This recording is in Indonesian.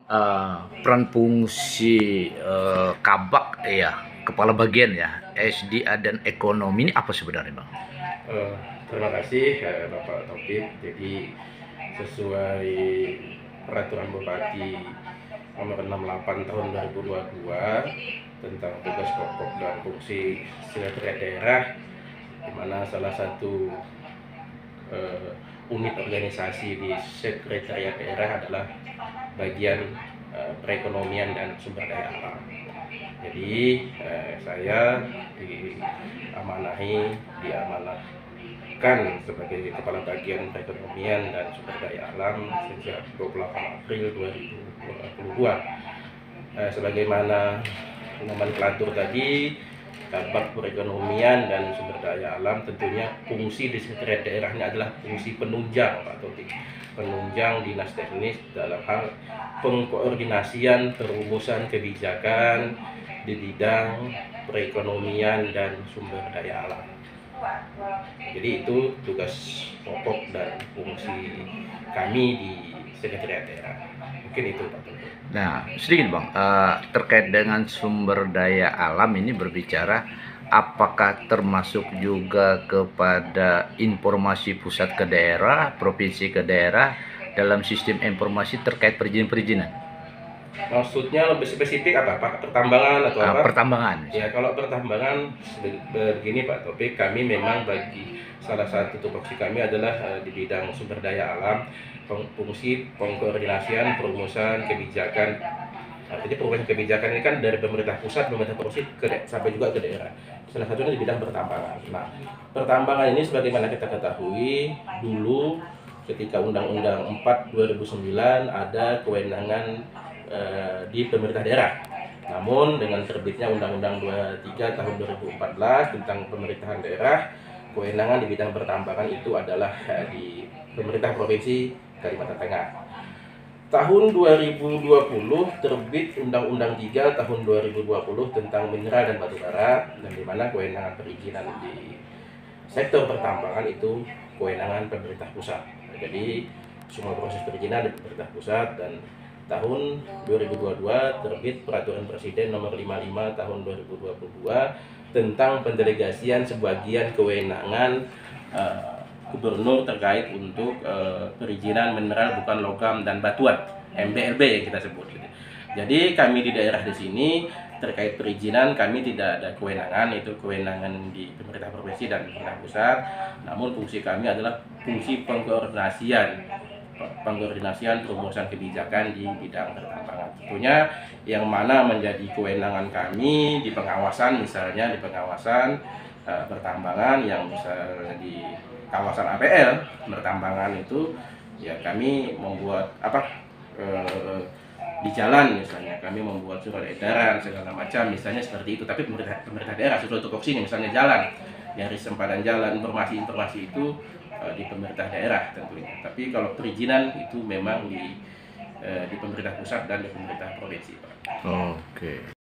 peran fungsi kabak ya, kepala bagian ya, SDA dan ekonomi ini apa sebenarnya, Bang? Terima kasih Bapak Taufik. Jadi sesuai peraturan Bupati nomor 68 tahun 2022 tentang tugas pokok dan fungsi sekretariat daerah, di mana salah satu unit organisasi di sekretariat daerah adalah bagian perekonomian dan sumber daya alam. Jadi saya diamanahkan sebagai kepala bagian perekonomian dan sumber daya alam sejak 28 April 2022. Sebagaimana nomenklatur tadi, Kabak Perekonomian dan Sumber Daya Alam, tentunya fungsi di sekretariat daerah ini adalah fungsi penunjang, Pak Taufik, penunjang dinas teknis dalam hal pengkoordinasian perumusan kebijakan di bidang perekonomian dan sumber daya alam. Jadi itu tugas pokok dan fungsi kami di sekretariat daerah. Mungkin itu, Pak Taufik. Nah, sedikit Bang, terkait dengan sumber daya alam ini berbicara, apakah termasuk juga kepada informasi pusat ke daerah, provinsi ke daerah dalam sistem informasi terkait perizinan-perizinan? Maksudnya lebih spesifik apa, Pak? Pertambangan atau apa? Pertambangan. Ya, kalau pertambangan begini Pak Topik, kami memang bagi salah satu tupoksi kami adalah di bidang sumber daya alam, fungsi pengkoordinasian perumusan kebijakan. Artinya perumusan kebijakan ini kan dari pemerintah pusat, pemerintah provinsi sampai juga ke daerah. Salah satunya di bidang pertambangan. Nah, pertambangan ini sebagaimana kita ketahui dulu ketika Undang-Undang 4 2009 ada kewenangan di pemerintah daerah. Namun dengan terbitnya Undang-Undang 23 tahun 2014 tentang pemerintahan daerah, kewenangan di bidang pertambangan itu adalah di pemerintah provinsi Kalimantan Tengah. Tahun 2020 terbit Undang-Undang 3 tahun 2020 tentang mineral dan batu bara, dan di mana kewenangan perizinan di sektor pertambangan itu kewenangan pemerintah pusat. Jadi semua proses perizinan di pemerintah pusat, dan tahun 2022 terbit Peraturan Presiden Nomor 55 Tahun 2022 tentang pendelegasian sebagian kewenangan gubernur terkait untuk perizinan mineral bukan logam dan batuan, MBLB yang kita sebut. Jadi kami di daerah di sini terkait perizinan kami tidak ada kewenangan, itu kewenangan di pemerintah provinsi dan pemerintah pusat. Namun fungsi kami adalah fungsi pengkoordinasian perumusan kebijakan di bidang pertambangan. Tentunya yang mana menjadi kewenangan kami di pengawasan, misalnya di pengawasan pertambangan yang misalnya di kawasan APL pertambangan itu ya kami membuat di jalan misalnya kami membuat surat edaran segala macam misalnya seperti itu. Tapi pemerintah daerah sudah tupoksinya misalnya jalan, dari sempadan jalan, informasi itu di pemerintah daerah tentunya. Tapi kalau perizinan itu memang di pemerintah pusat dan di pemerintah provinsi, Pak. Oke.